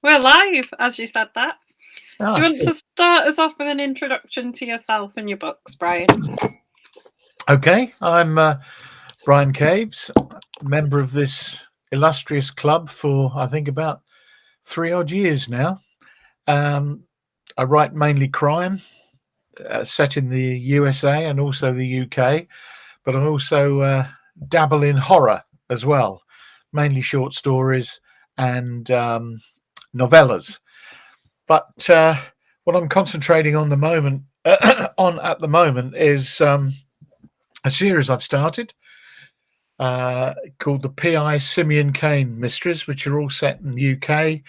We're live, as you said that. Do you want Good. to start us off with an introduction to yourself and your books, Brian? Okay, I'm Brian Caves, member of this illustrious club for, I think, about 3 odd years now. I write mainly crime, set in the USA and also the UK, but I also dabble in horror as well, mainly short stories and novellas. But what I'm concentrating on at the moment is a series I've started called the PI Simeon Cain Mysteries, which are all set in the UK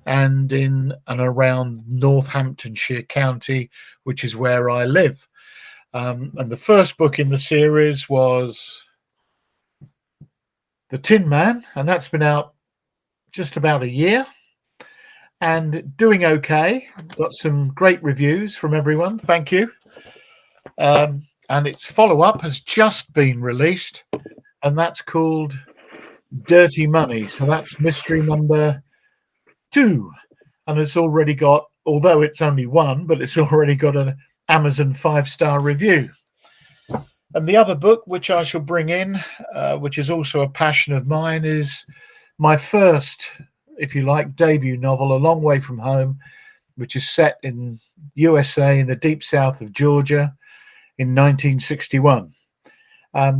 and in and around Northamptonshire County, which is where I live. And the first book in the series was The Tin Man, and that's been out just about a year and doing okay. Got some great reviews from everyone. Thank you. And its follow up has just been released, and that's called Dirty Money. So that's mystery number 2. And it's already got, although it's only 1, but it's already got an Amazon 5-star review. And the other book, which I shall bring in, which is also a passion of mine, is my first, if you like, debut novel, A Long Way From Home, which is set in USA in the deep south of Georgia in 1961,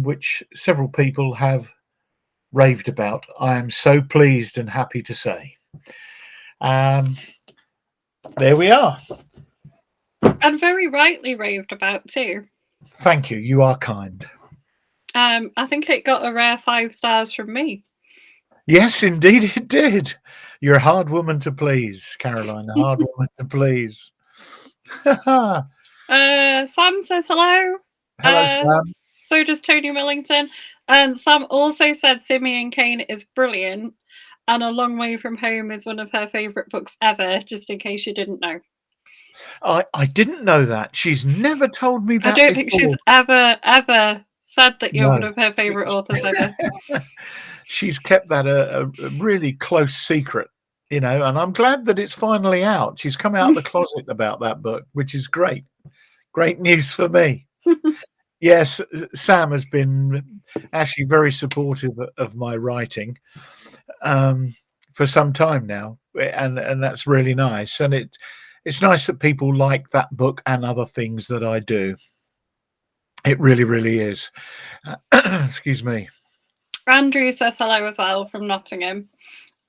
which several people have raved about. I am so pleased and happy to say. There we are. And very rightly raved about too. Thank you. You are kind. I think it got a rare 5 stars from me. Yes, indeed it did. You're a hard woman to please, Caroline. A hard woman to please. Sam says hello. Hello, Sam. So does Tony Millington. And Sam also said Simeon Cain is brilliant, and A Long Way From Home is one of her favourite books ever, just in case you didn't know. I didn't know that. She's never told me that I don't before. think she's ever said that you're one No. of her favourite authors ever. She's kept that a really close secret, and I'm glad that it's finally out. She's come out of the closet about that book, which is great. Great news for me. Yes, Sam has been actually very supportive of my writing for some time now, and that's really nice. And it's nice that people like that book and other things that I do. It really, really is. Excuse me. Andrew says hello as well from Nottingham.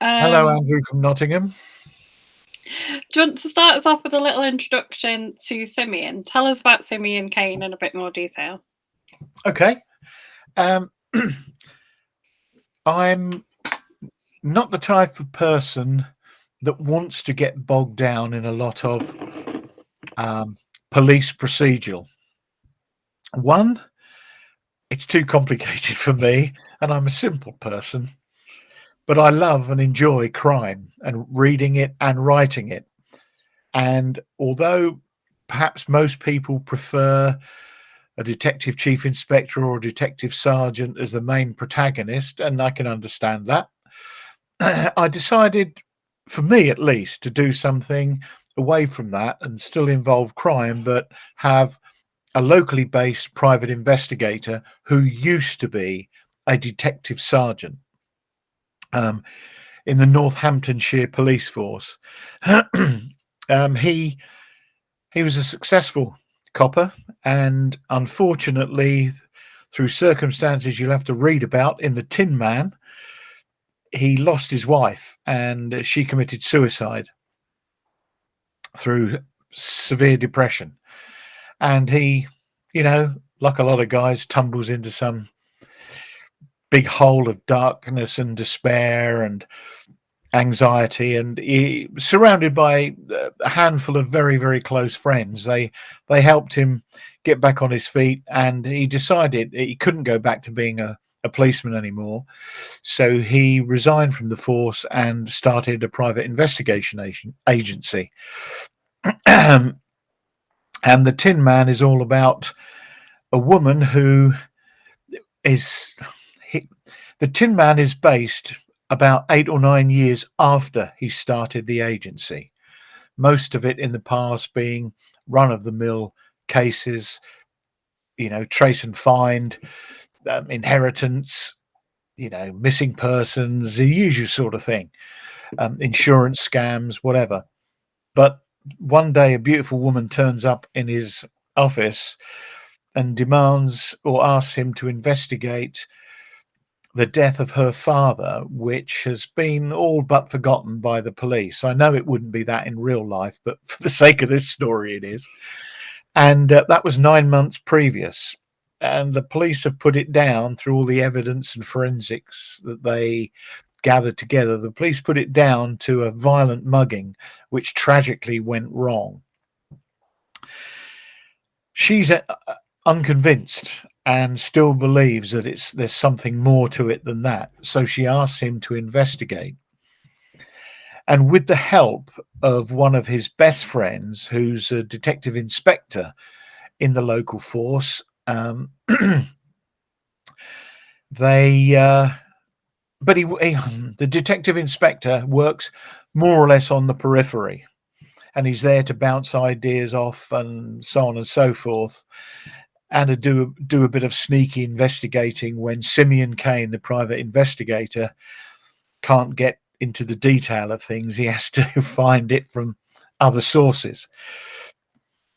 Hello, Andrew from Nottingham. Do you want to start us off with a little introduction to Simeon? Tell us about Simeon Cain in a bit more detail. Okay. I'm not the type of person that wants to get bogged down in a lot of police procedural. One, it's too complicated for me, and I'm a simple person. But I love and enjoy crime and reading it and writing it. And although perhaps most people prefer a detective chief inspector or a detective sergeant as the main protagonist, and I can understand that, I decided, for me at least, to do something away from that and still involve crime, but have a locally based private investigator who used to be a detective sergeant in the Northamptonshire police force. He was a successful copper, and unfortunately, through circumstances you'll have to read about in The Tin Man, he lost his wife and she committed suicide through severe depression. And he, like a lot of guys, tumbles into some big hole of darkness and despair and anxiety, and he surrounded by a handful of very, very close friends. They helped him get back on his feet, and he decided he couldn't go back to being a policeman anymore. So he resigned from the force and started a private investigation agency. And The Tin Man is all about a woman who is... The Tin Man is based about 8 or 9 years after he started the agency. Most of it in the past being run-of-the-mill cases, trace and find, inheritance, missing persons, the usual sort of thing, insurance scams, whatever. But one day a beautiful woman turns up in his office and demands or asks him to investigate the death of her father, which has been all but forgotten by the police. I know it wouldn't be that in real life, but for the sake of this story, it is. And that was 9 months previous. And the police have put it down through all the evidence and forensics that they gathered together. The police put it down to a violent mugging, which tragically went wrong. She's unconvinced and still believes that there's something more to it than that. So she asks him to investigate. And with the help of one of his best friends, who's a detective inspector in the local force, the detective inspector works more or less on the periphery, and he's there to bounce ideas off and so on and so forth, and to do a bit of sneaky investigating when Simeon Cain, the private investigator, can't get into the detail of things. He has to find it from other sources.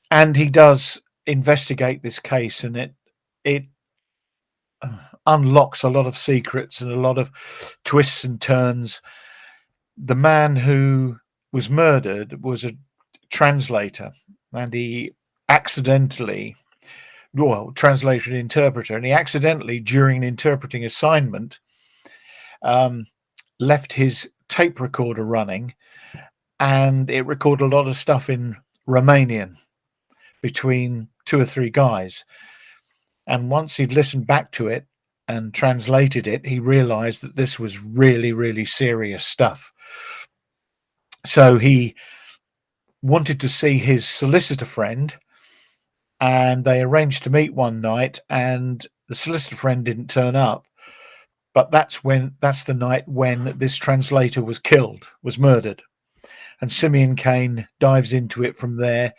And he does investigate this case, and it unlocks a lot of secrets and a lot of twists and turns. The man who was murdered was a translator, and he accidentally, translator and interpreter, and he accidentally, during an interpreting assignment, left his tape recorder running, and it recorded a lot of stuff in Romanian between 2 or 3 guys. And once he'd listened back to it and translated it, he realized that this was really, really serious stuff. So he wanted to see his solicitor friend, and they arranged to meet one night, and the solicitor friend didn't turn up. But that's the night when this translator was murdered. And Simeon Cain dives into it from there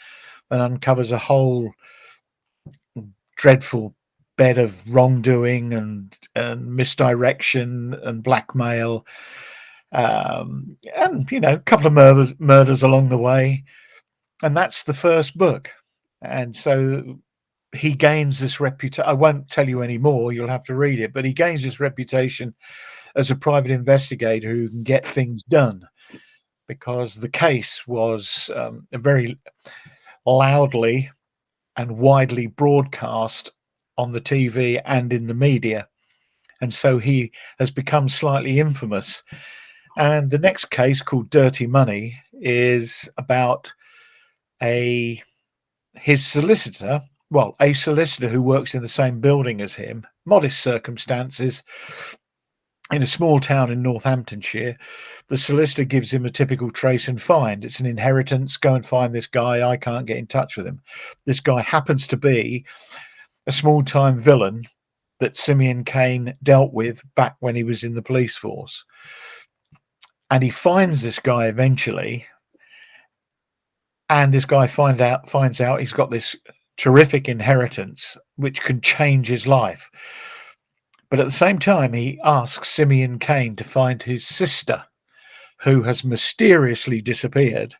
and uncovers a whole dreadful bed of wrongdoing and misdirection and blackmail, and a couple of murders along the way. And that's the first book. And so he gains this reputation. I won't tell you any more, you'll have to read it, but he gains this reputation as a private investigator who can get things done, because the case was very loudly and widely broadcast on the TV and in the media. And so he has become slightly infamous. And the next case, called Dirty Money, is about a solicitor who works in the same building as him, modest circumstances, in a small town in Northamptonshire. The solicitor gives him a typical trace and find. It's an inheritance. Go and find this guy. I can't get in touch with him. This guy happens to be a small-time villain that Simeon Cain dealt with back when he was in the police force. And he finds this guy eventually, and this guy finds out he's got this terrific inheritance which can change his life. But at the same time, he asks Simeon Cain to find his sister, who has mysteriously disappeared,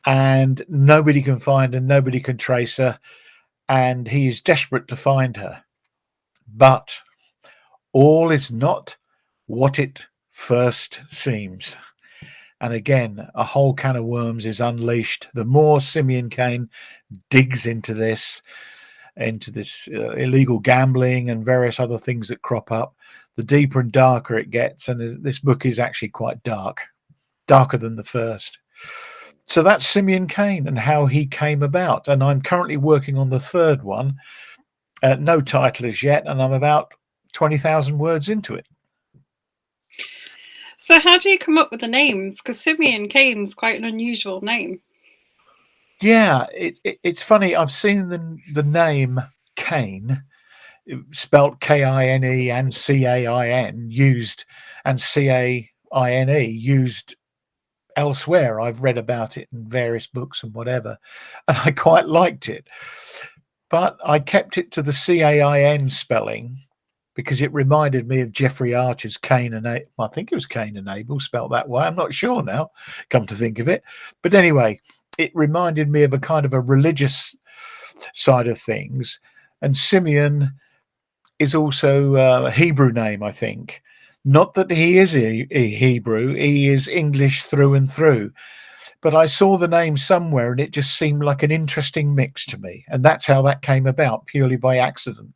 and nobody can find her, nobody can trace her, and he is desperate to find her. But all is not what it first seems. And again, a whole can of worms is unleashed. The more Simeon Cain digs into this illegal gambling and various other things that crop up, the deeper and darker it gets. And this book is actually quite darker than the first. So that's Simeon Cain and how he came about. And I'm currently working on the third one. No title as yet, and I'm about 20,000 words into it. So how do you come up with the names? Because Simeon Cain's quite an unusual name. Yeah, it's funny. I've seen the name Cain, spelt Kine and Cain, used and C-A-I-N-E used elsewhere. I've read about it in various books and whatever, and I quite liked it. But I kept it to the C-A-I-N spelling because it reminded me of Jeffrey Archer's Cain and Abel. I think it was Cain and Abel spelt that way. I'm not sure now, come to think of it. But anyway, it reminded me of a kind of a religious side of things. And Simeon is also a Hebrew name, I think. Not that he is a Hebrew, he is English through and through. But I saw the name somewhere and it just seemed like an interesting mix to me. And that's how that came about, purely by accident.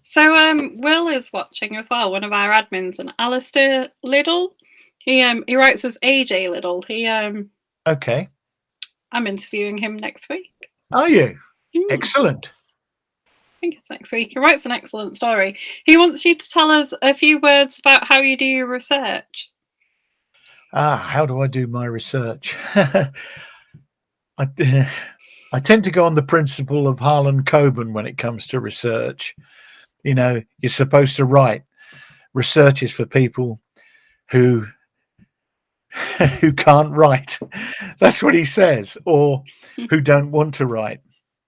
So Will is watching as well, one of our admins, and Alistair Liddell. He writes as AJ Liddell. Okay. I'm interviewing him next week. Are you? Excellent. I think it's next week. He writes an excellent story. He wants you to tell us a few words about how you do your research. How do I do my research? I tend to go on the principle of Harlan Coben when it comes to research. You know, you're supposed to write. Research is for people who can't write. That's what he says, or who don't want to write.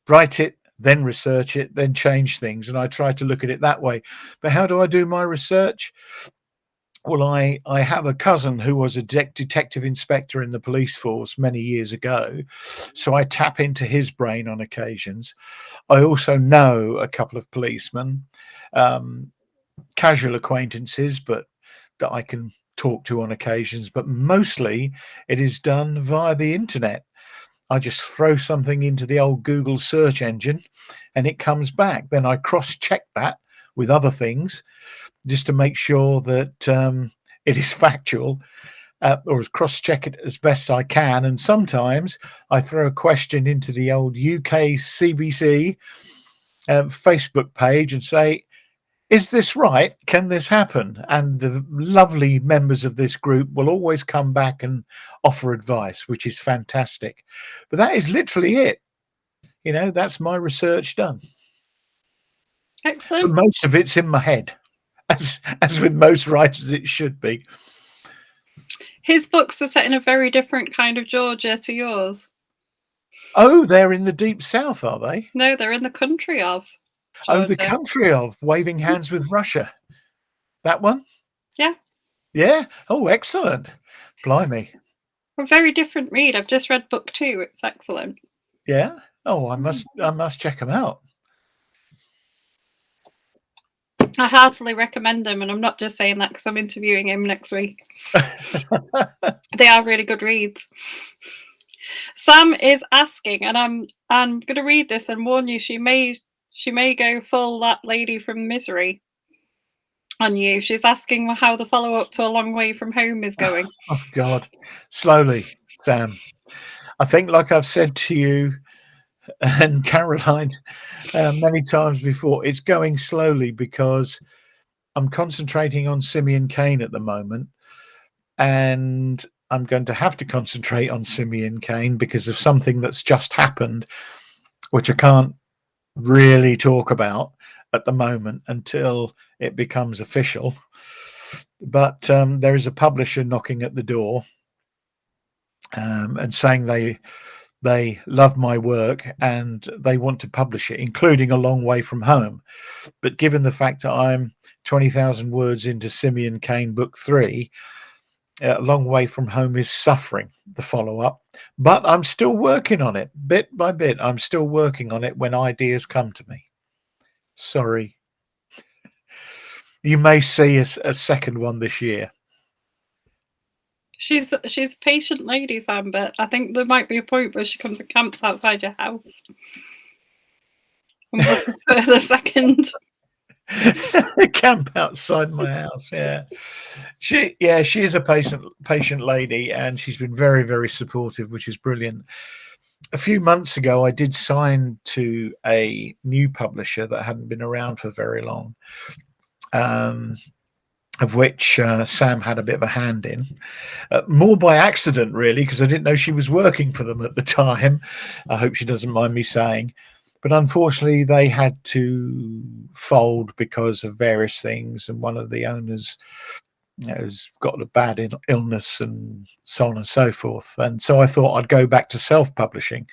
Write it, then research it, then change things. And I try to look at it that way. But how do I do my research? Well, I have a cousin who was a detective inspector in the police force many years ago, so I tap into his brain on occasions. I also know a couple of policemen, casual acquaintances, but that I can talk to on occasions, but mostly it is done via the internet. I just throw something into the old Google search engine and it comes back. Then I cross-check that with other things just to make sure that it is factual, or cross-check it as best I can. And sometimes I throw a question into the old UK CBC Facebook page and say, is this right? Can this happen? And the lovely members of this group will always come back and offer advice, which is fantastic. But that is literally it. You know, that's my research done. Excellent. But most of it's in my head, as with most writers, it should be. His books are set in a very different kind of Georgia to yours. Oh, they're in the deep south, are they? No, they're in the country of Georgia. Oh, the country of Waving Hands with Russia. That one? Yeah. Yeah. Oh, excellent. Blimey. A very different read. I've just read book 2. It's excellent. Yeah. Oh, I must check them out. I heartily recommend them, and I'm not just saying that because I'm interviewing him next week. They are really good reads. Sam is asking, and I'm going to read this and warn you, she may go full that lady from Misery on you. She's asking how the follow-up to A Long Way From Home is going. Oh, God. Slowly, Sam. I think, like I've said to you and Caroline many times before, it's going slowly because I'm concentrating on Simeon Cain at the moment, and I'm going to have to concentrate on Simeon Cain because of something that's just happened, which I can't really talk about at the moment until it becomes official. But there is a publisher knocking at the door and saying they love my work and they want to publish it, including A Long Way From Home. But given the fact that I'm 20,000 words into Simeon Cain book 3, A Long Way From Home is suffering the follow-up. But I'm still working on it, bit by bit. I'm still working on it when ideas come to me. Sorry. You may see a second one this year. She's a patient lady, Sam, but I think there might be a point where she comes and camps outside your house. And we'll prefer the second. Camp outside my house. Yeah. She is a patient lady, and she's been very, very supportive, which is brilliant. A few months ago, I did sign to a new publisher that hadn't been around for very long, of which Sam had a bit of a hand in, more by accident, really, because I didn't know she was working for them at the time. I hope she doesn't mind me saying. But unfortunately, they had to fold because of various things, and one of the owners has got a bad illness and so on and so forth. And so I thought I'd go back to self-publishing.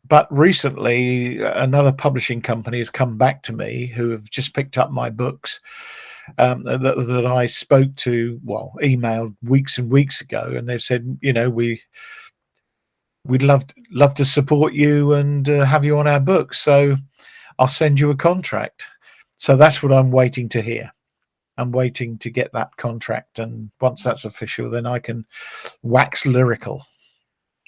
But recently, another publishing company has come back to me who have just picked up my books that I spoke to, well, emailed weeks and weeks ago, and they've said, we'd love to support you and have you on our books. So I'll send you a contract. So that's what I'm waiting to hear. I'm waiting to get that contract, and once that's official, then I can wax lyrical.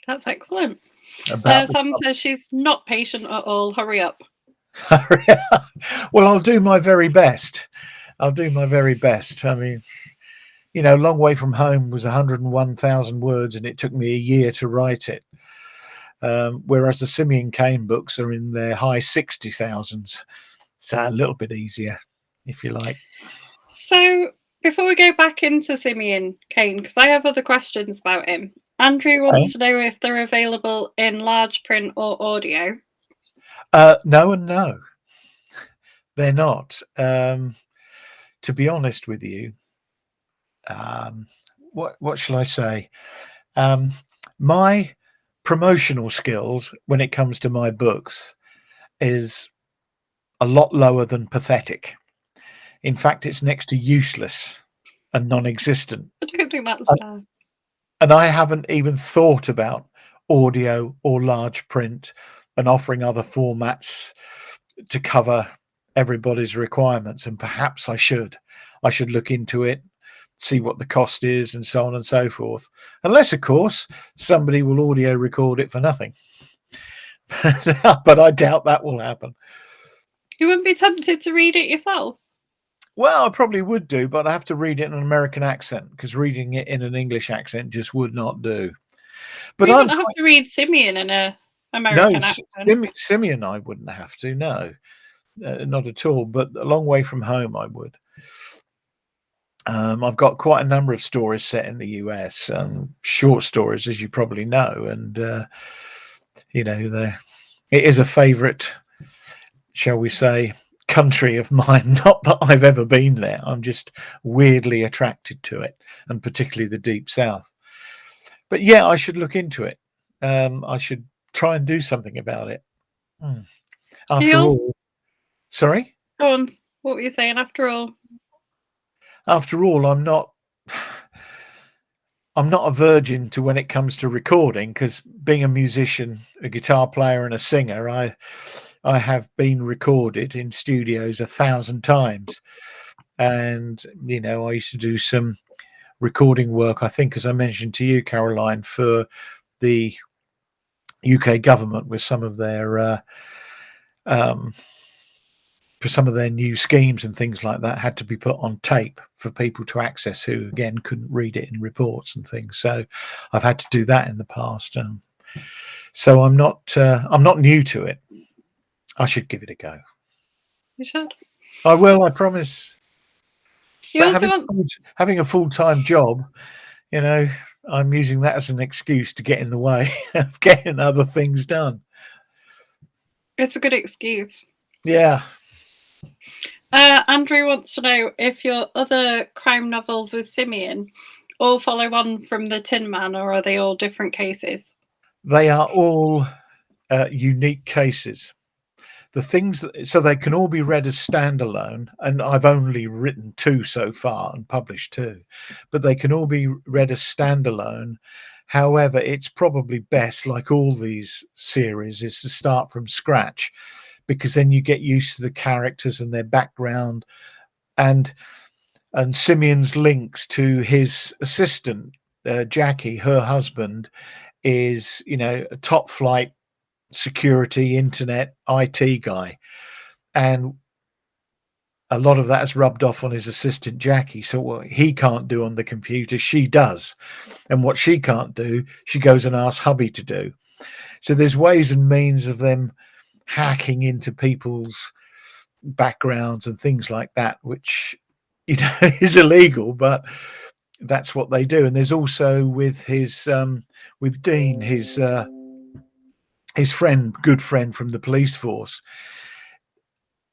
That's excellent. About Sam says she's not patient at all. Hurry up. Well, I'll do my very best. I mean, Long Way From Home was 101,000 words, and it took me a year to write it. Whereas the Simeon Cain books are in their high 60,000s. So a little bit easier, if you like. So before we go back into Simeon Cain, because I have other questions about him, Andrew wants to know if they're available in large print or audio. No and no. They're not. To be honest with you, what shall I say? My promotional skills when it comes to my books is a lot lower than pathetic. In fact, it's next to useless and non-existent. I don't think that's bad. And I haven't even thought about audio or large print and offering other formats to cover everybody's requirements. And perhaps I should look into it, see what the cost is, and so on and so forth. Unless, of course, somebody will audio record it for nothing. But I doubt that will happen. You wouldn't be tempted to read it yourself? Well, I probably would do, but I have to read it in an American accent, because reading it in an English accent just would not do. But you wouldn't have to read Simeon in an American accent. Simeon I wouldn't have to, no. Not at all, but A Long Way From Home I would. I've got quite a number of stories set in the US, short stories, as you probably know, and it is a favorite, shall we say, country of mine. Not that I've ever been there, I'm just weirdly attracted to it, and particularly the Deep South. But yeah, I should look into it. I should try and do something about it. After all, sorry? Go on. What were you saying? After all, I'm not a virgin to when it comes to recording, because being a musician, a guitar player and a singer, I have been recorded in studios 1,000 times. And, I used to do some recording work, I think, as I mentioned to you, Caroline, for the UK government with some of their for some of their new schemes and things like that had to be put on tape for people to access who, again, couldn't read it in reports and things. So I've had to do that in the past. So I'm not new to it. I should give it a go. You should. I will, I promise. Having a full-time job, I'm using that as an excuse to get in the way of getting other things done. It's a good excuse. Yeah. Andrew wants to know if your other crime novels with Simeon all follow on from the Tin Man, or are they all different cases? They are all unique cases. So they can all be read as standalone, and I've only written 2 so far and published 2, but they can all be read as standalone. However, it's probably best, like all these series, is to start from scratch, because then you get used to the characters and their background, and Simeon's links to his assistant, Jackie, her husband, is, a top flight security, internet, IT guy. And a lot of that has rubbed off on his assistant, Jackie. So what he can't do on the computer, she does. And what she can't do, she goes and asks hubby to do. So there's ways and means of them hacking into people's backgrounds and things like that, which is illegal, but that's what they do. And there's also with his with Dean, his his good friend from the police force.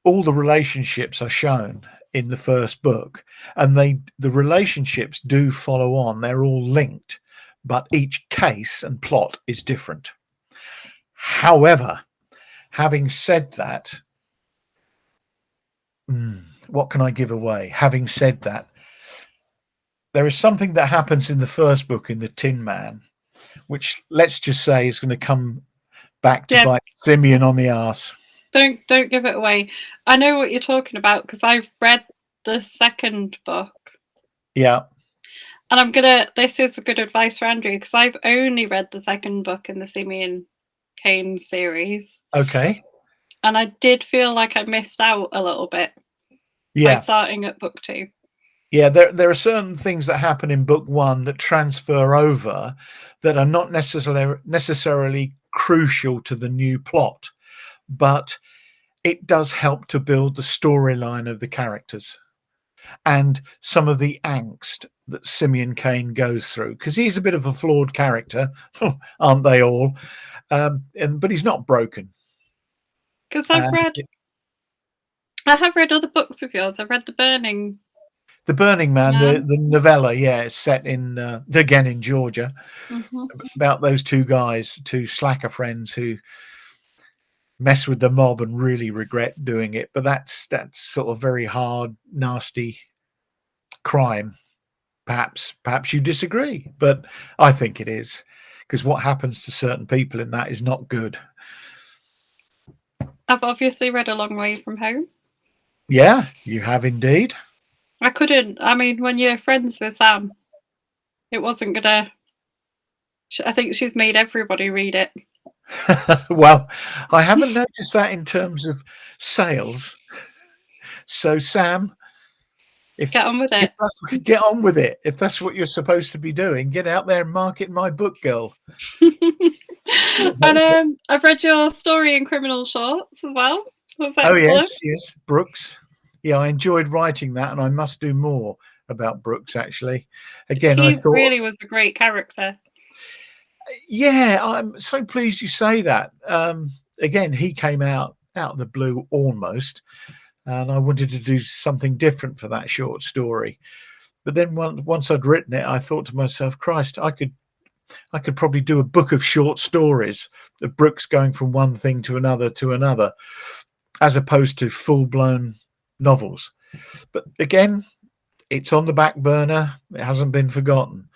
All the relationships are shown in the first book, and the relationships do follow on. They're all linked, but each case and plot is different. However, having said that, what can I give away? Having said that, there is something that happens in the first book in the Tin Man, which let's just say is going to come back to bite Simeon on the arse. Don't give it away. I know what you're talking about because I've read the second book. Yeah. And this is a good advice for Andrew because I've only read the second book in the Simeon Cain series. Okay. And I did feel like I missed out a little bit by starting at book 2. Yeah, there are certain things that happen in book 1 that transfer over that are not necessarily crucial to the new plot, but it does help to build the storyline of the characters and some of the angst that Simeon Cain goes through, because he's a bit of a flawed character, aren't they all? But he's not broken. Because I have read other books of yours. I've read The Burning Man, the novella, it's set in again in Georgia, about those two guys, two slacker friends who mess with the mob and really regret doing it. But that's sort of very hard, nasty crime. Perhaps you disagree, but I think it is, because what happens to certain people in that is not good. I've obviously read A Long Way From Home. Yeah, you have indeed. I mean, when you're friends with Sam, it wasn't gonna. I think she's made everybody read it. Well, I haven't noticed that in terms of sales. So, Sam, get on with it. Get on with it. If that's what you're supposed to be doing, get out there and market my book, girl. And I've read your story in Criminal Shorts as well. Oh yes, Brooks. Yeah, I enjoyed writing that, and I must do more about Brooks. Actually, again, I thought really was a great character. Yeah, I'm so pleased you say that. Again, he came out of the blue almost, and I wanted to do something different for that short story. But then once I'd written it, I thought to myself, Christ, I could probably do a book of short stories of Brooks going from one thing to another, as opposed to full-blown novels. But again, it's on the back burner. It hasn't been forgotten.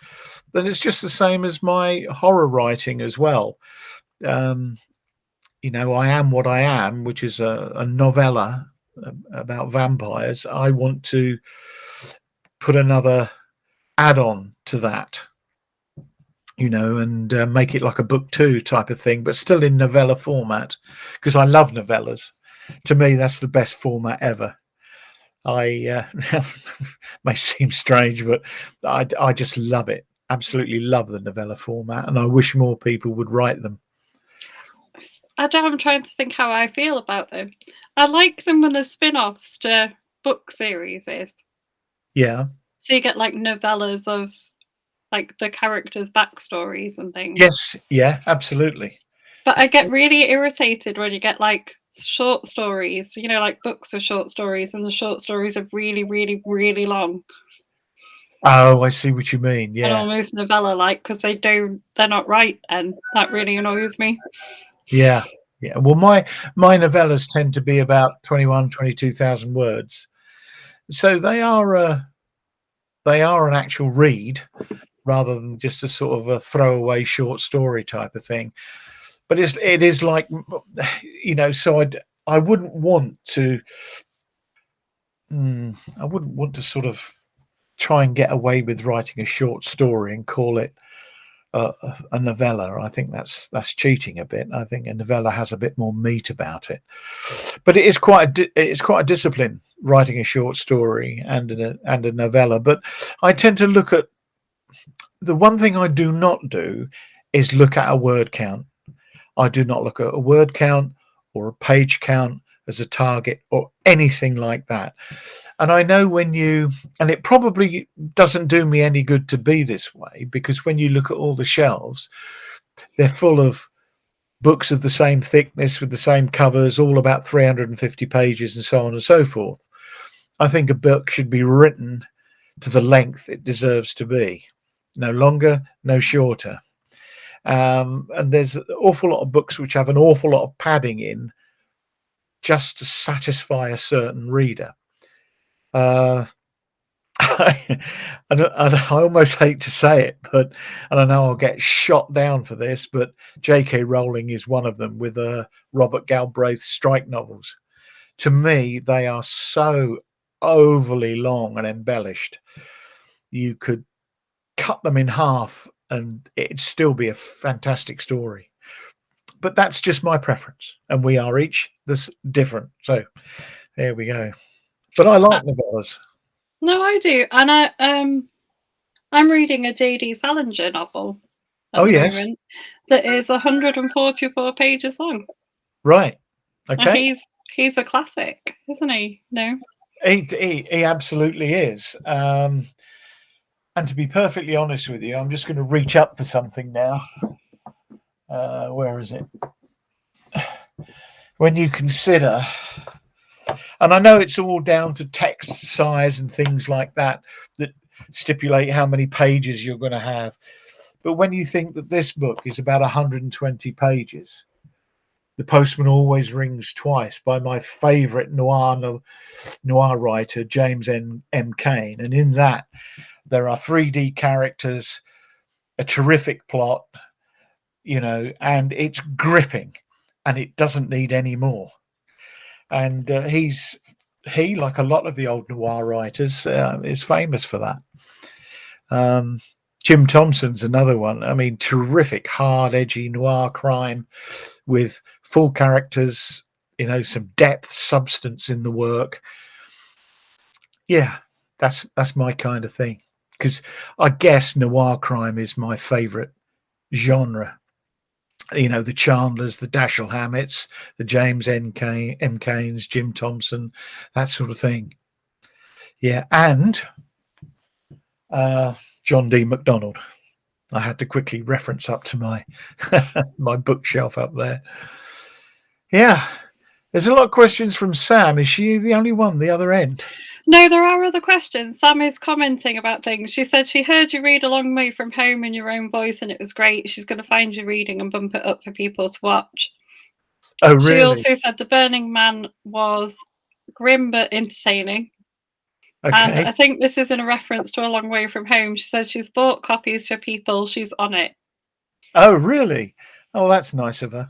Then it's just the same as my horror writing as well. You know, I Am What I Am, which is a novella about vampires. I want to put another add-on to that, you know, and make it like a book 2 type of thing, but still in novella format, because I love novellas. To me, that's the best format ever. I may seem strange, but I just love it. Absolutely love the novella format, and I wish more people would write them. I'm trying to think how I feel about them. I like them when they're spin-offs to book series. Yeah. So you get like novellas of like the characters' backstories and things. Yes, yeah, absolutely. But I get really irritated when you get like short stories, you know, like books of short stories, and the short stories are really, really, really long. Oh, I see what you mean. Yeah. And almost novella-like, because they're not right, and that really annoys me. Yeah. Yeah. Well, my novellas tend to be about 22,000 words. So they are an actual read rather than just a sort of a throwaway short story type of thing. But it is like, you know, so I wouldn't want to sort of try and get away with writing a short story and call it a novella. I think that's cheating a bit. I think a novella has a bit more meat about it. But it is quite a discipline, writing a short story and a novella. But I tend to look at, the one thing I do not do is look at a word count. I do not look at a word count or a page count as a target or anything like that. And I know and it probably doesn't do me any good to be this way, because when you look at all the shelves, they're full of books of the same thickness with the same covers, all about 350 pages and so on and so forth. I think a book should be written to the length it deserves to be. No longer, no shorter. And there's an awful lot of books which have an awful lot of padding in just to satisfy a certain reader. And I almost hate to say it, and I know I'll get shot down for this, but J.K. Rowling is one of them with Robert Galbraith's strike novels. To me, they are so overly long and embellished. You could cut them in half and it'd still be a fantastic story. But that's just my preference, and we are each this different. So there we go. But I like novellas. No, I do, and I'm reading a J.D. Salinger novel at the moment that is 144 pages long. Right. And Okay. he's a classic, isn't he? No. He absolutely is. And to be perfectly honest with you, I'm just going to reach up for something now. Where is it? When you consider, and I know it's all down to text size and things like that stipulate how many pages you're going to have. But when you think that this book is about 120 pages, The Postman Always Rings Twice by my favorite noir writer, James M. Cain. And in that, there are 3D characters, a terrific plot, and it's gripping, and it doesn't need any more. And he, like a lot of the old noir writers, is famous for that. Jim Thompson's another one. I mean, terrific, hard, edgy noir crime with full characters, some depth, substance in the work. Yeah, that's my kind of thing. Because I guess noir crime is my favorite genre. The Chandlers, the Dashiell Hammetts, the James M. Cains, Jim Thompson, that sort of thing. Yeah, and John D. MacDonald. I had to quickly reference up to my my bookshelf up there. Yeah, there's a lot of questions from Sam. Is she the only one, the other end? No, there are other questions. Sam is commenting about things. She said she heard you read A Long Way From Home in your own voice and it was great. She's going to find you reading and bump it up for people to watch. Oh, really? She also said The Burning Man was grim but entertaining. Okay. And I think this is in a reference to A Long Way From Home. She said she's bought copies for people. She's on it. Oh, really? Oh, that's nice of her.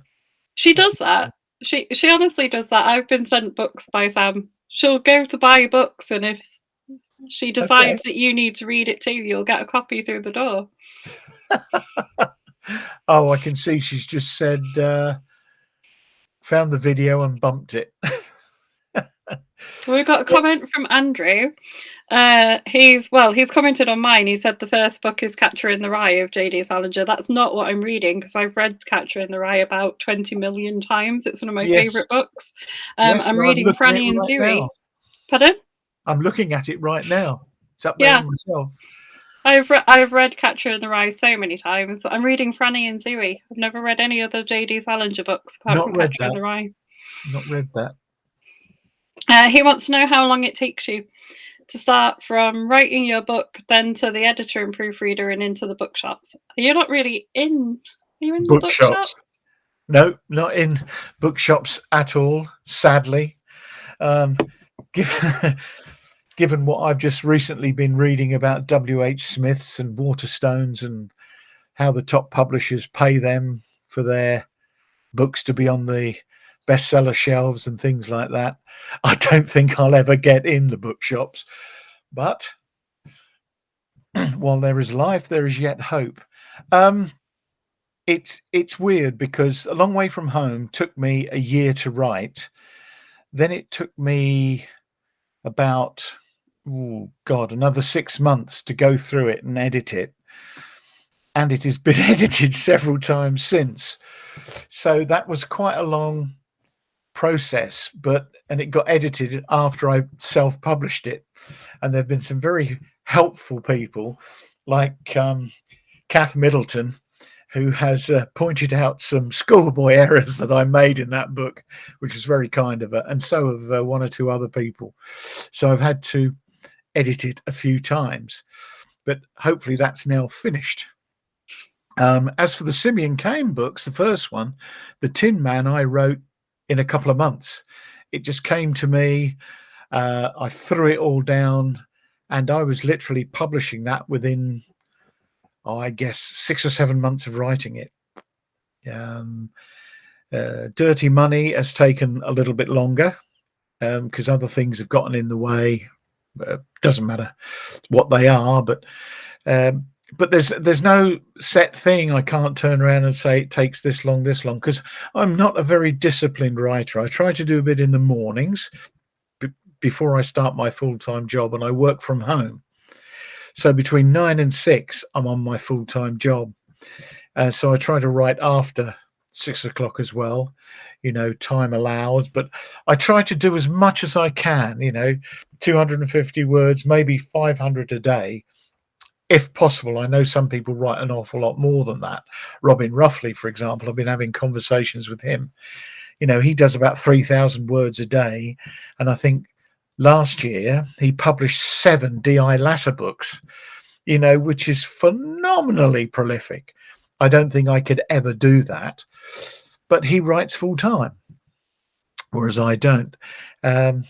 She does that. She honestly does that. I've been sent books by Sam. She'll go to buy books, and if she decides that you need to read it too, you'll get a copy through the door. Oh, I can see she's just said, found the video and bumped it. We've got a comment from Andrew. He's commented on mine. He said the first book is Catcher in the Rye of J.D. Salinger. That's not what I'm reading because I've read Catcher in the Rye about 20 million times. It's one of my favourite books. I'm reading Franny and Zooey. Pardon? I'm looking at it right now. It's up there myself. I've read Catcher in the Rye so many times. I'm reading Franny and Zooey. I've never read any other J.D. Salinger books apart from Catcher in the Rye. Not read that. He wants to know how long it takes you to start from writing your book, then to the editor and proofreader, and into the bookshops. You're not really in. Are you in the bookshops? No, not in bookshops at all. Sadly, given what I've just recently been reading about W.H. Smiths and Waterstones and how the top publishers pay them for their books to be on the bestseller shelves and things like that, I don't think I'll ever get in the bookshops. But while there is life, there is yet hope. It's weird because A Long Way From Home took me a year to write. Then it took me about another 6 months to go through it and edit it. And it has been edited several times since. So that was quite a long process, and it got edited after I self-published it. And there have been some very helpful people like Kath Middleton, who has pointed out some schoolboy errors that I made in that book, which was very kind of her, and so have one or two other people. So I've had to edit it a few times, but hopefully that's now finished. As for the Simeon Cain books, the first one, The Tin Man, I wrote in a couple of months. It just came to me. I threw it all down, and I was literally publishing that within, I guess, 6 or 7 months of writing it. Dirty Money has taken a little bit longer because other things have gotten in the way. Doesn't matter what they are, but there's no set thing. I can't turn around and say it takes this long, because I'm not a very disciplined writer. I try to do a bit in the mornings before I start my full-time job, and I work from home. So between 9 and 6, I'm on my full-time job. So I try to write after 6 o'clock as well, time allowed. But I try to do as much as I can, 250 words, maybe 500 a day, if possible. I know some people write an awful lot more than that. Robin Ruffley, for example, I've been having conversations with him. He does about 3,000 words a day. And I think last year he published 7 D.I. Lasser books, which is phenomenally prolific. I don't think I could ever do that, but he writes full time, whereas I don't. And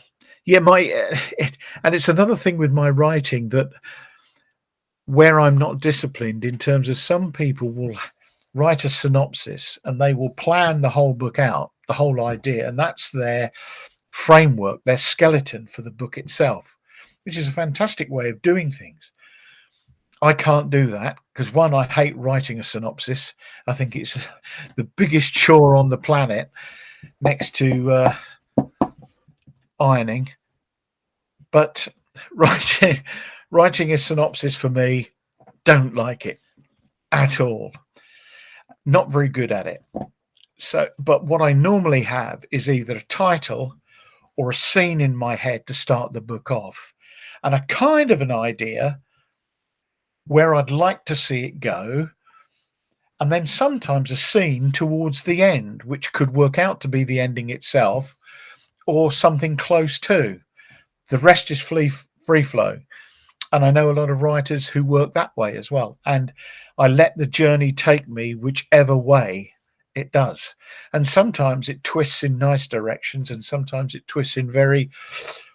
it's another thing with my writing that where I'm not disciplined in terms of some people will write a synopsis and they will plan the whole book out, the whole idea, and that's their framework, their skeleton for the book itself, which is a fantastic way of doing things. I can't do that because, one, I hate writing a synopsis. I think it's the biggest chore on the planet next to ironing. But writing a synopsis for me, don't like it at all. Not very good at it. But what I normally have is either a title or a scene in my head to start the book off, and a kind of an idea where I'd like to see it go, and then sometimes a scene towards the end, which could work out to be the ending itself or something close to. The rest is free flow. And I know a lot of writers who work that way as well. And I let the journey take me whichever way it does. And sometimes it twists in nice directions, and sometimes it twists in very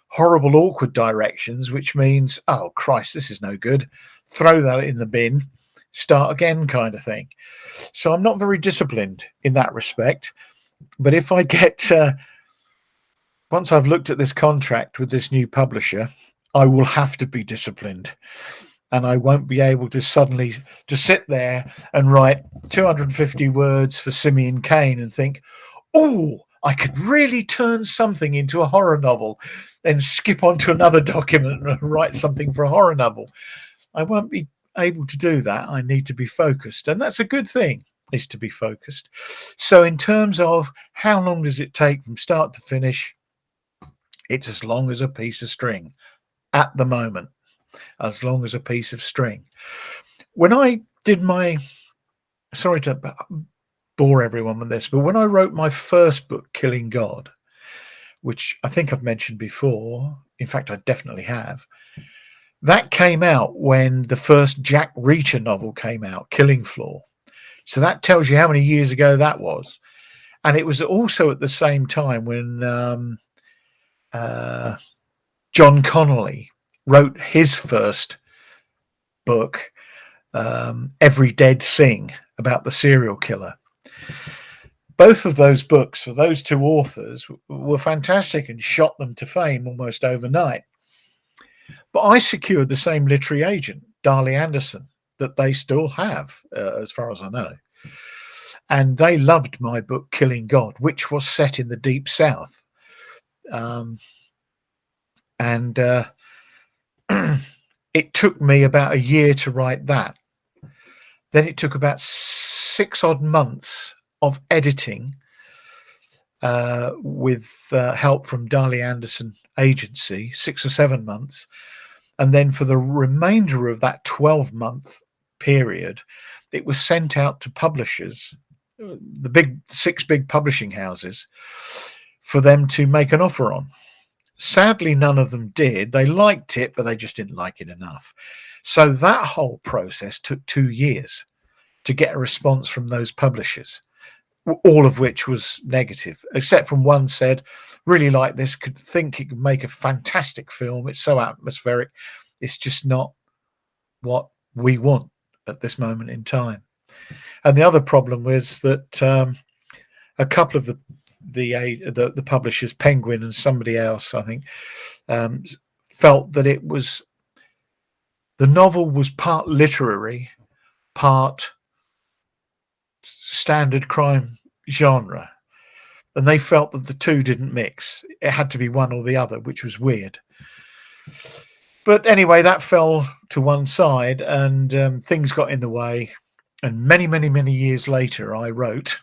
horrible, awkward directions, which means, oh, Christ, this is no good. Throw that in the bin, start again kind of thing. So I'm not very disciplined in that respect. But if I get, once I've looked at this contract with this new publisher, I will have to be disciplined. And I won't be able to suddenly to sit there and write 250 words for Simeon Cain and think, oh, I could really turn something into a horror novel, then skip on to another document and write something for a horror novel. I won't be able to do that. I need to be focused. And that's a good thing, is to be focused. So in terms of how long does it take from start to finish, it's as long as a piece of string at the moment, as long as a piece of string. When I did sorry to bore everyone with this, but when I wrote my first book, Killing God, which I think I've mentioned before, in fact, I definitely have, that came out when the first Jack Reacher novel came out, Killing Floor. So that tells you how many years ago that was. And it was also at the same time when John Connolly wrote his first book, Every Dead Thing, about the serial killer. Both of those books for those two authors were fantastic and shot them to fame almost overnight. But I secured the same literary agent, Darley Anderson, that they still have, as far as I know. And they loved my book, Killing God, which was set in the Deep South. It took me about a year to write that. Then it took about 6 odd months of editing with help from Darley Anderson Agency, 6 or 7 months. And then for the remainder of that 12-month period, it was sent out to publishers, the 6 big publishing houses, for them to make an offer on. Sadly, none of them did. They liked it, but they just didn't like it enough. So that whole process took 2 years to get a response from those publishers, all of which was negative, except from one said, really like this, could think it could make a fantastic film. It's so atmospheric. It's just not what we want at this moment in time. And the other problem was that a couple of the publishers, Penguin and somebody else, I think, felt that the novel was part literary, part standard crime genre, and they felt that the two didn't mix. It had to be one or the other, which was weird. But anyway, that fell to one side, and things got in the way. And many, many, many years later, I wrote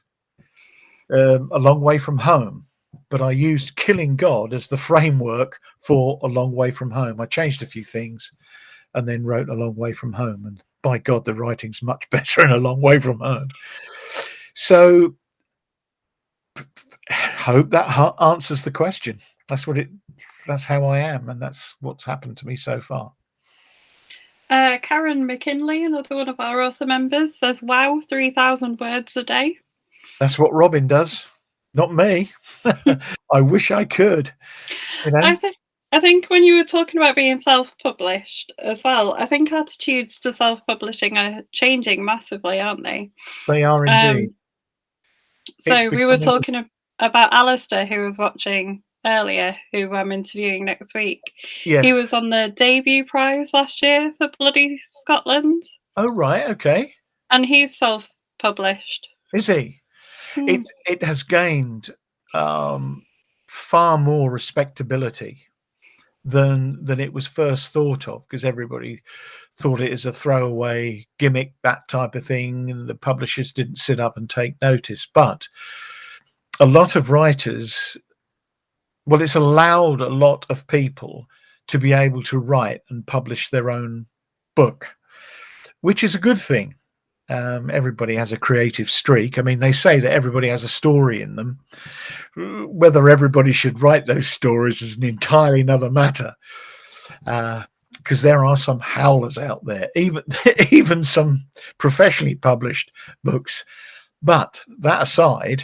A Long Way From Home, but I used Killing God as the framework for A Long Way From Home. I changed a few things and then wrote A Long Way From Home. And by God, the writing's much better in A Long Way From Home. So I hope that answers the question. That's how I am, and that's what's happened to me so far. Karen McKinley, another one of our author members, says, wow, 3,000 words a day. That's what Robin does, not me. I wish I could. You know? I think when you were talking about being self-published as well, I think attitudes to self-publishing are changing massively, aren't they? They are indeed. So we were talking about Alistair, who was watching earlier, who I'm interviewing next week. Yes. He was on the debut prize last year for Bloody Scotland. Oh, right. Okay. And he's self-published. Is he? It has gained far more respectability than it was first thought of, because everybody thought it as a throwaway gimmick, that type of thing, and the publishers didn't sit up and take notice. But a lot of writers, well, it's allowed a lot of people to be able to write and publish their own book, which is a good thing. Everybody has a creative streak. I mean, they say that everybody has a story in them. Whether everybody should write those stories is an entirely another matter, because there are some howlers out there, even some professionally published books. But that aside,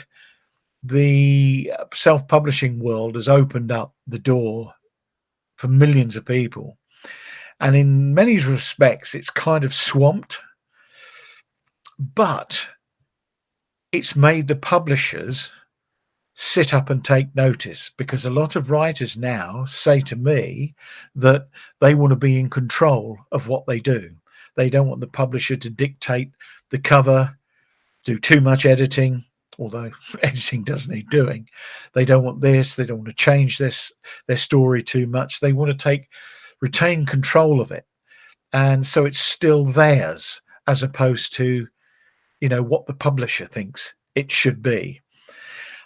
the self-publishing world has opened up the door for millions of people, and in many respects it's kind of swamped, but it's made the publishers sit up and take notice, because a lot of writers now say to me that they want to be in control of what they do. They don't want the publisher to dictate the cover, do too much editing, although editing does need doing. They don't want this. They don't want to change their story too much. They want to retain control of it. And so it's still theirs, as opposed to, what the publisher thinks it should be.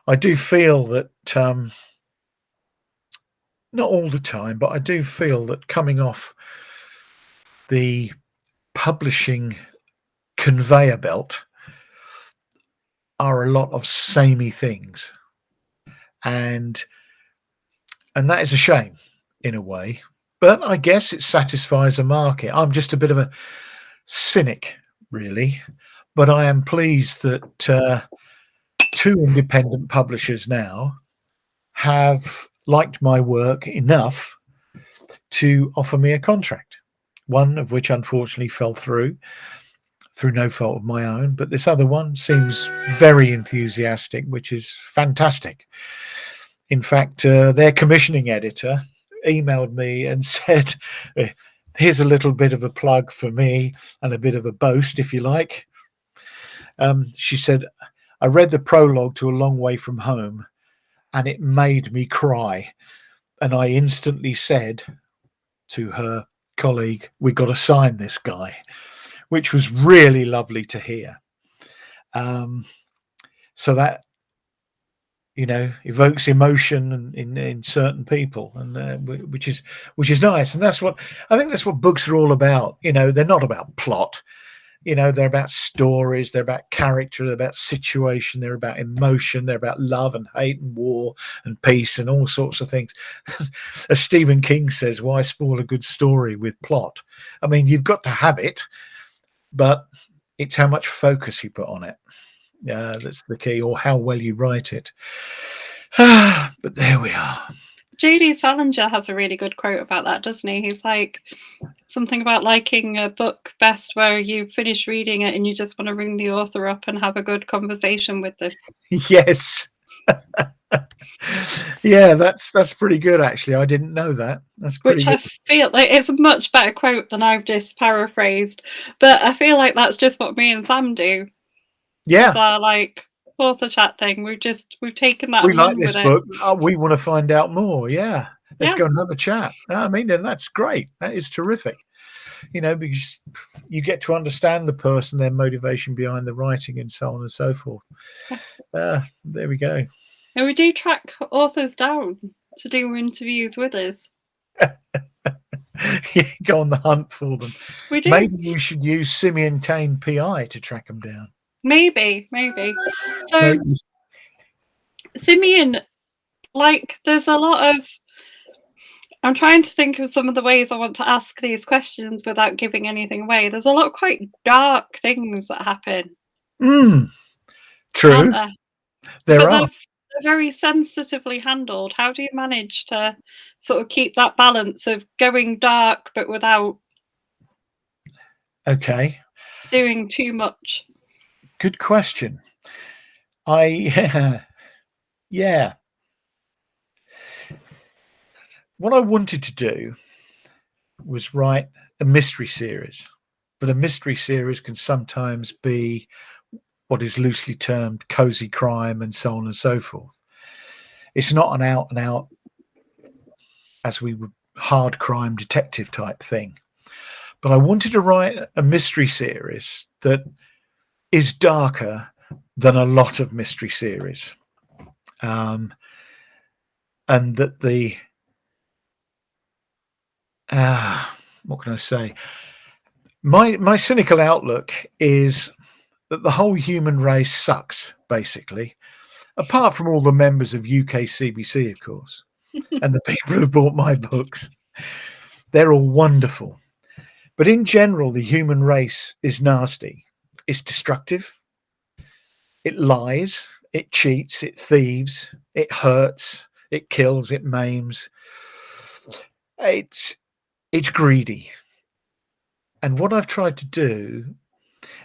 I do feel that, not all the time, but I do feel that coming off the publishing conveyor belt are a lot of samey things, and that is a shame in a way, but I guess it satisfies a market. I'm just a bit of a cynic, really, but I am pleased that 2 independent publishers now have liked my work enough to offer me a contract, one of which unfortunately fell through no fault of my own, but this other one seems very enthusiastic, which is fantastic. In fact, their commissioning editor emailed me and said, here's a little bit of a plug for me and a bit of a boast, if you like. She said, I read the prologue to A Long Way From Home and it made me cry. And I instantly said to her colleague, we got to sign this guy, which was really lovely to hear. So that, evokes emotion in certain people, and which is nice. And that's what books are all about. They're not about plot. You know, they're about stories, they're about character, they're about situation, they're about emotion, they're about love and hate and war and peace and all sorts of things. As Stephen King says, why spoil a good story with plot? I mean, you've got to have it, but it's how much focus you put on it. That's the key, or how well you write it. But there we are. J.D. Salinger has a really good quote about that, doesn't he? He's like, something about liking a book best where you finish reading it and you just want to ring the author up and have a good conversation with them. Yes. Yeah, that's pretty good, actually. I didn't know that. That's pretty Which good. I feel like it's a much better quote than I've just paraphrased, but I feel like that's just what me and Sam do. Yeah. It's our like author chat thing. We've taken that We and like run this with book. it. We want to find out more. Yeah. Let's Yeah. go and have a chat. I mean, and that's great. That is terrific. You know, because you get to understand the person, their motivation behind the writing, and so on and so forth. There we go. And we do track authors down to do interviews with us. Go on the hunt for them. We do. Maybe you should use Simeon Cain PI to track them down. Maybe. So Maybe. Simeon, like, there's a lot of. I'm trying to think of some of the ways I want to ask these questions without giving anything away. There's a lot of quite dark things that happen. True. Aren't there? There are. They're very sensitively handled. How do you manage to sort of keep that balance of going dark but without doing too much? Good question. Yeah. What I wanted to do was write a mystery series, but a mystery series can sometimes be what is loosely termed cozy crime and so on and so forth. It's not an out and out, as we would, hard crime detective type thing. But I wanted to write a mystery series that is darker than a lot of mystery series. And that what can I say? My cynical outlook is that the whole human race sucks, basically, apart from all the members of UK CBC, of course, and the people who've bought my books. They're all wonderful. But in general, the human race is nasty. It's destructive. It lies. It cheats. It thieves. It hurts. It kills. It maims. It's greedy. And what I've tried to do,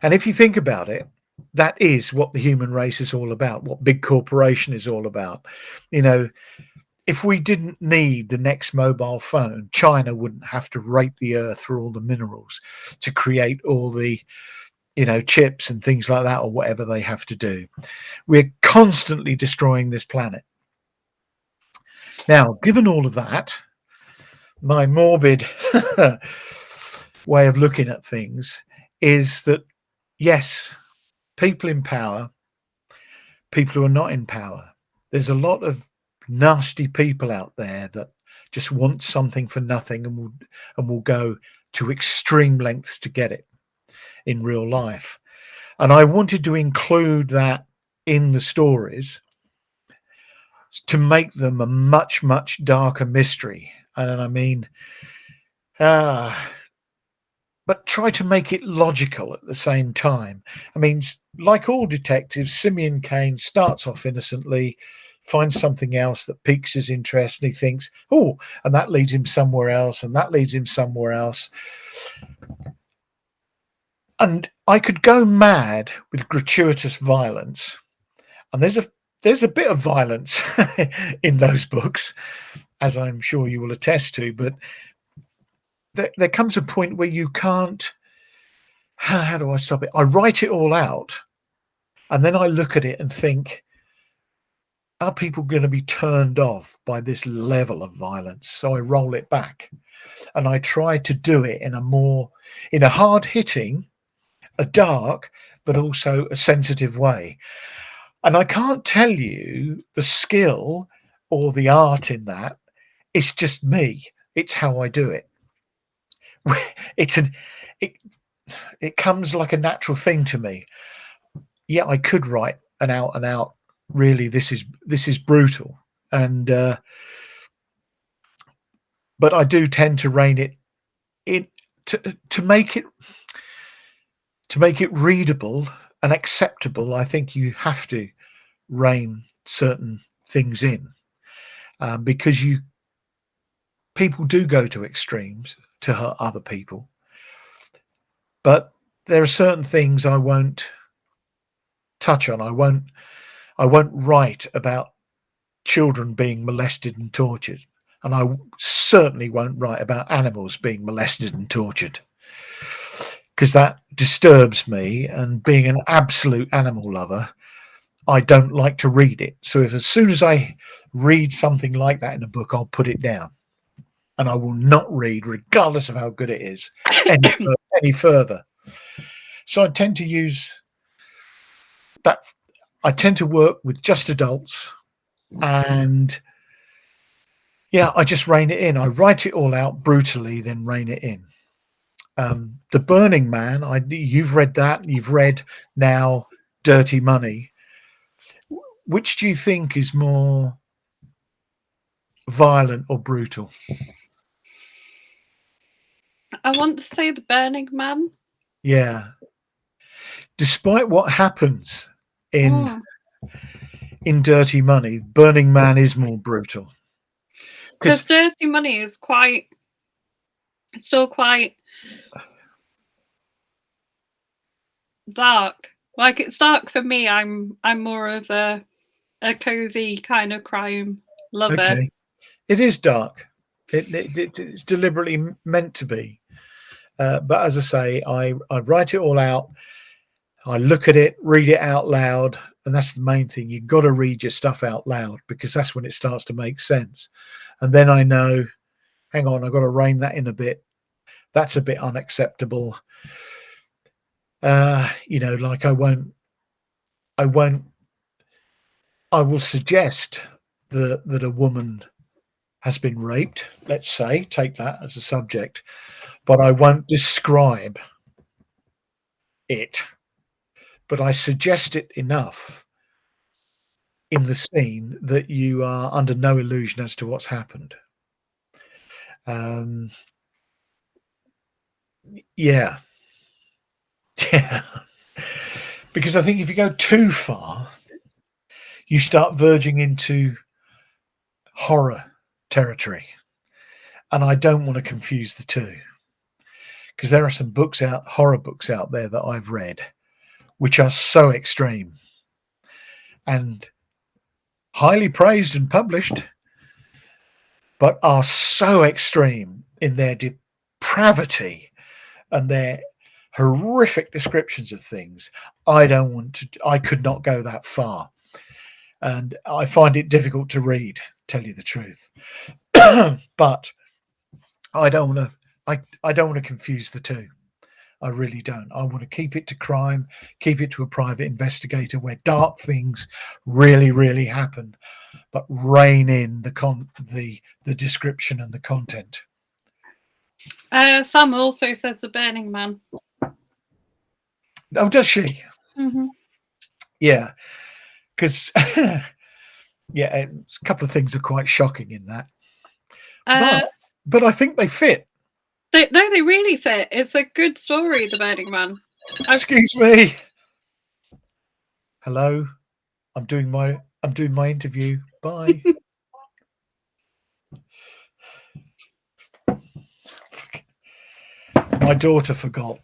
and if you think about it, that is what the human race is all about, what big corporation is all about. You know, if we didn't need the next mobile phone, China wouldn't have to rape the earth for all the minerals to create all the, chips and things like that, or whatever they have to do. We're constantly destroying this planet. Now, given all of that, my morbid way of looking at things is that, yes, people in power, people who are not in power, there's a lot of nasty people out there that just want something for nothing and will go to extreme lengths to get it in real life. And I wanted to include that in the stories to make them a much, much darker mystery. And I mean, but try to make it logical at the same time. I mean, like all detectives, Simeon Cain starts off innocently, finds something else that piques his interest, and he thinks, oh, and that leads him somewhere else, and that leads him somewhere else. And I could go mad with gratuitous violence. And there's a bit of violence in those books, as I'm sure you will attest to, but there comes a point where you can't. How do I stop it? I write it all out, and then I look at it and think, are people going to be turned off by this level of violence? So I roll it back, and I try to do it in a hard hitting, a dark, but also a sensitive way. And I can't tell you the skill or the art in that. It's just me. It's how I do it. it comes like a natural thing to me. Yeah, I could write an out and out, really, this is brutal, and but I do tend to rein it in to make it readable and acceptable. I think you have to rein certain things in, because people do go to extremes to hurt other people. But there are certain things I won't touch on. I won't write about children being molested and tortured, and I certainly won't write about animals being molested and tortured, because that disturbs me. And being an absolute animal lover, I don't like to read it. So if as soon as I read something like that in a book, I'll put it down, and I will not read, regardless of how good it is, any further. So I tend to use that. I tend to work with just adults, and yeah, I just rein it in. I write it all out brutally, then rein it in. The Burning Man, you've read that. You've read now Dirty Money. Which do you think is more violent or brutal? I want to say The Burning Man. Yeah. Despite what happens in Dirty Money, Burning Man is more brutal. Because Dirty Money is still quite dark. Like, it's dark for me. I'm more of a cozy kind of crime lover. Okay. It is dark. It's deliberately meant to be. But as I say, I write it all out. I look at it, read it out loud, and that's the main thing. You've got to read your stuff out loud, because that's when it starts to make sense. And then I know, hang on, I've got to rein that in a bit. That's a bit unacceptable. Like I will suggest that a woman has been raped, let's say, take that as a subject, but I won't describe it. But I suggest it enough in the scene that you are under no illusion as to what's happened. Yeah. Because I think if you go too far, you start verging into horror territory, and I don't want to confuse the two, because there are some horror books out there that I've read which are so extreme and highly praised and published, but are so extreme in their depravity and their horrific descriptions of things. I could not go that far, and I find it difficult to read, tell you the truth. But I don't want to confuse the two. I really don't. I want to keep it to crime, keep it to a private investigator where dark things really, really happen, but rein in the description and the content. Sam also says The Burning Man. Oh, does she? Mm-hmm. Yeah, because yeah, a couple of things are quite shocking in that, but I think they fit. They really fit. It's a good story, The Burning Man. Excuse me. Hello, I'm doing my interview. Bye. My daughter forgot.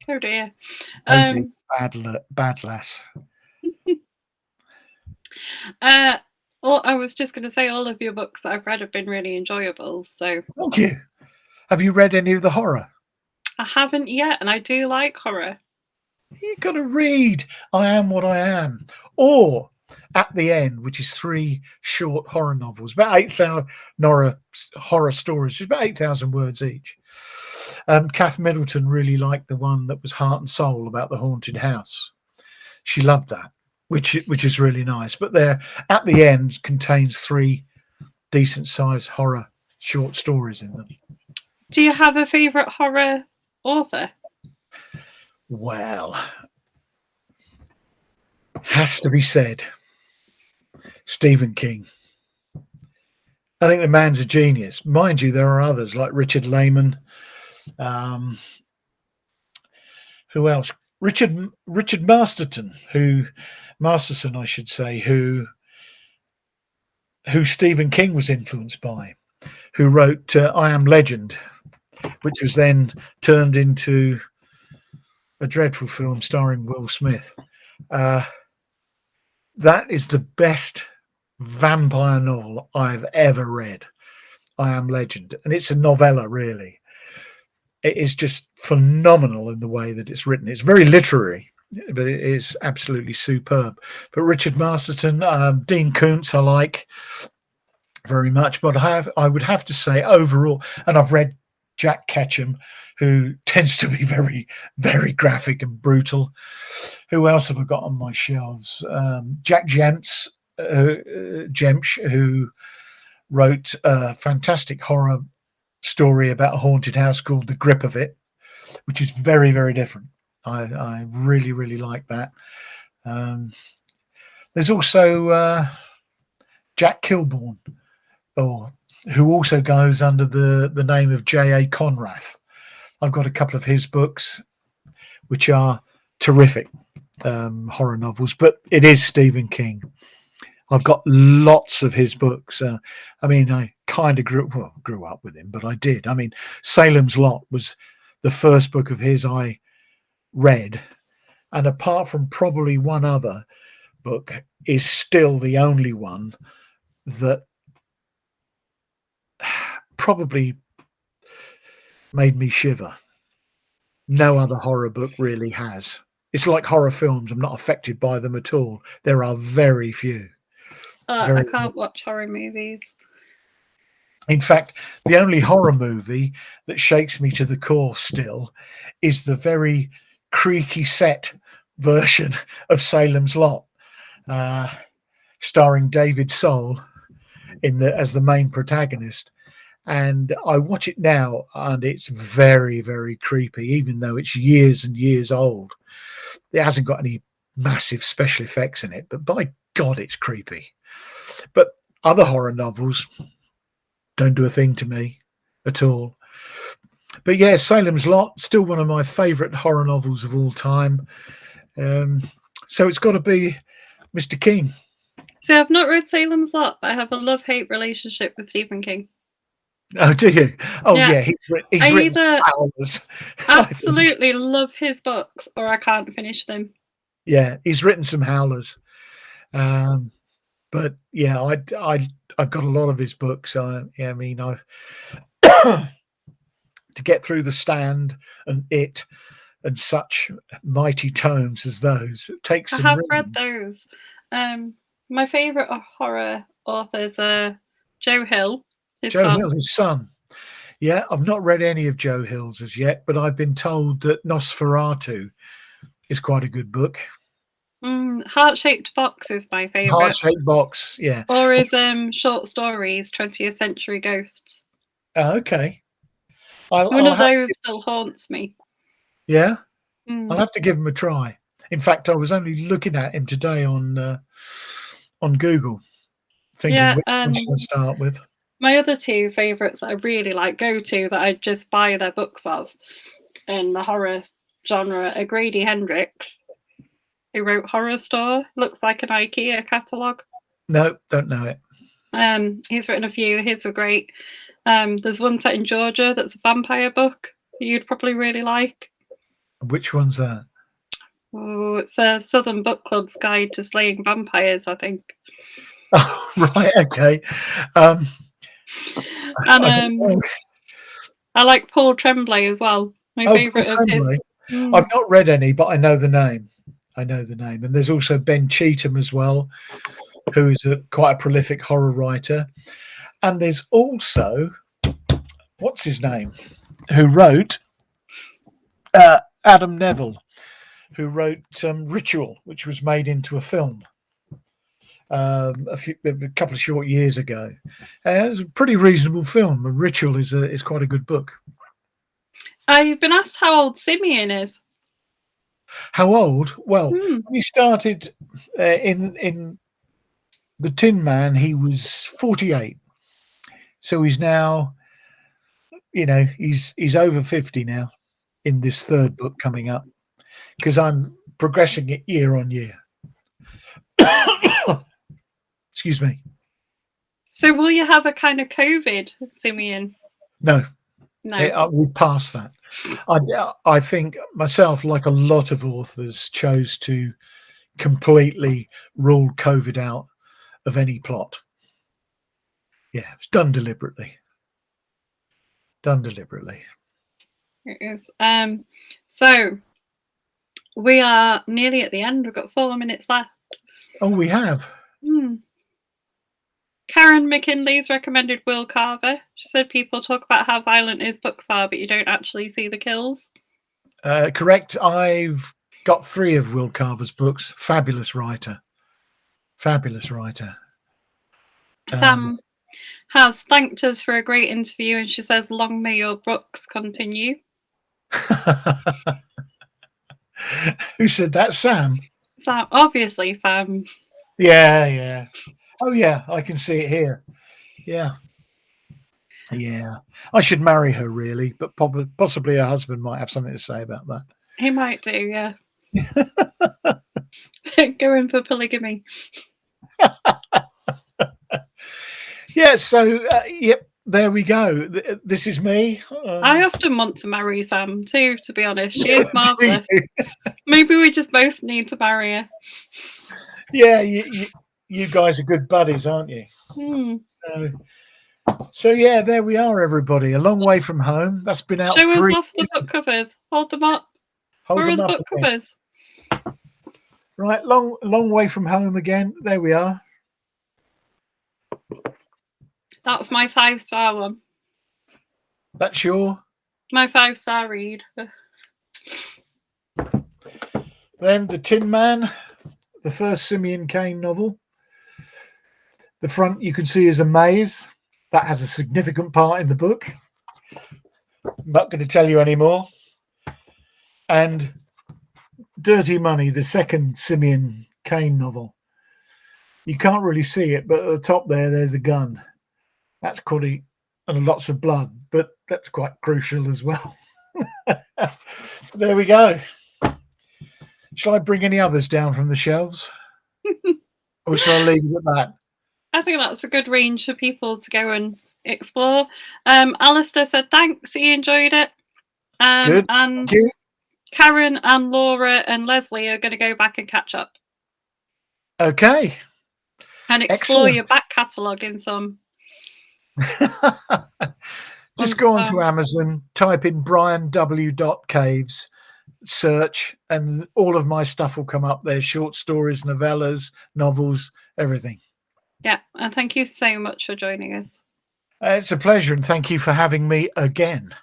Oh dear. Bad lass. Well, I was just going to say, all of your books that I've read have been really enjoyable. So thank you. Have you read any of the horror? I haven't yet, and I do like horror. You've got to read I Am What I Am, or At the End, which is 3 short horror novels, about 8,000 horror stories, just about 8,000 words each. Kath Middleton really liked the one that was Heart and Soul about the haunted house. She loved that, which is really nice. But there, At the End contains 3 decent-sized horror short stories in them. Do you have a favourite horror author? Well, has to be said, Stephen King. I think the man's a genius. Mind you, there are others like Richard Lehman. Who else? Richard Masterson, I should say, who Stephen King was influenced by, who wrote I Am Legend, which was then turned into a dreadful film starring Will Smith. That is the best vampire novel I've ever read. I Am Legend, and it's a novella, really. It is just phenomenal in the way that it's written. It's very literary, but it is absolutely superb. But Richard Masterson, Dean Koontz, I like very much. But I would have to say overall, and I've read Jack Ketchum, who tends to be very, very graphic and brutal. Who else have I got on my shelves? Jack Jemsch, who wrote a fantastic horror story about a haunted house called The Grip of It, which is very, very different. I really, really like that. There's also Jack Kilbourne, who also goes under the name of J.A. Conrath. I've got a couple of his books, which are terrific horror novels, but it is Stephen King. I've got lots of his books. I mean, I kind of grew up with him, but I did. I mean, Salem's Lot was the first book of his I read, and apart from probably one other book, is still the only one that probably made me shiver. No other horror book really has. It's like horror films. I'm not affected by them at all. There are very few. I can't watch horror movies. In fact, the only horror movie that shakes me to the core still is the very creaky set version of Salem's Lot, starring David Soul as the main protagonist. And I watch it now, and it's very, very creepy, even though it's years and years old. It hasn't got any massive special effects in it, but by God, it's creepy. But other horror novels don't do a thing to me at all. But yeah, Salem's Lot, still one of my favourite horror novels of all time. So it's got to be Mr. King. See, I've not read Salem's Lot, but I have a love-hate relationship with Stephen King. Oh, do you? Oh, yeah. He's written hours. Absolutely love his books, or I can't finish them. Yeah, he's written some howlers. But yeah, I've got a lot of his books. I mean, I've to get through The Stand and It and such mighty tomes as those. It takes. I have read those. My favourite horror authors are Joe Hill. Hill, his son. Yeah, I've not read any of Joe Hill's as yet, but I've been told that Nosferatu is quite a good book. Heart-Shaped Box is my favourite. Heart-Shaped Box, yeah. Or his short stories, 20th Century Ghosts. Okay. One of those still haunts me. Yeah? I'll have to give him a try. In fact, I was only looking at him today on Google, thinking which one should I start with. My other two favourites that I really like, that I just buy their books of in the horror genre, are Grady Hendrix, who wrote Horror Store. Looks like an IKEA catalogue. No, don't know it. He's written a few. His were great. There's one set in Georgia that's a vampire book that you'd probably really like. Which one's that? Oh, it's a Southern Book Club's Guide to Slaying Vampires, I think. Oh, right, okay. And I like Paul Tremblay as well. My favourite of his. I've not read any, but I know the name. And there's also Ben Cheatham as well, who is quite a prolific horror writer. And there's also, what's his name, who wrote Adam Neville, who wrote Ritual, which was made into a film a couple of short years ago. It's a pretty reasonable film. Ritual is quite a good book. You've been asked how old Simeon is. How old? Well, Hmm. when he started in The Tin Man, he was 48. So he's now, he's over 50 now in this third book coming up, because I'm progressing it year on year. Excuse me. So will you have a kind of COVID, Simeon? No, No. we've passed that. I think myself, like a lot of authors, chose to completely rule COVID out of any plot. Yeah, it's done deliberately. Done deliberately. It is. So we are nearly at the end. We've got 4 minutes left. Oh, we have. Karen McKinley's recommended Will Carver. She said people talk about how violent his books are, but you don't actually see the kills. Correct. I've got 3 of Will Carver's books. Fabulous writer. Fabulous writer. Sam has thanked us for a great interview, and she says, "Long may your books continue." Who said that? Sam? Sam, obviously, Sam. Yeah. Oh, yeah, I can see it here. Yeah. I should marry her, really, but possibly her husband might have something to say about that. He might do, yeah. Go in for polygamy. Yeah, so, yep, there we go. This is me. I often want to marry Sam too, to be honest. She is marvellous. Maybe we just both need to marry her. Yeah, you guys are good buddies, aren't you? So yeah, there we are, everybody. A Long Way From Home. That's been out. Show 3 us off the book covers. Hold them up. Where are the book covers? Right, long Way From Home again. There we are. That's my 5-star one. That's my 5-star read. Then The Tin Man, the first Simeon Cain novel. The front you can see is a maze. That has a significant part in the book. I'm not going to tell you anymore. And Dirty Money, the second Simeon Cain novel. You can't really see it, but at the top there's a gun. That's quite and lots of blood, but that's quite crucial as well. There we go. Shall I bring any others down from the shelves? Or shall I leave it at that? I think that's a good range for people to go and explore. Alistair said thanks, he enjoyed it. Good. And Thank you. Karen and Laura and Leslie are going to go back and catch up. Okay. And explore your back catalogue in some. Just go onto Amazon, type in Brian W. Caves, search, and all of my stuff will come up there. Short stories, novellas, novels, everything. Yeah, and thank you so much for joining us. It's a pleasure, and thank you for having me again.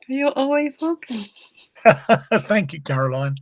You're always welcome. Thank you, Caroline.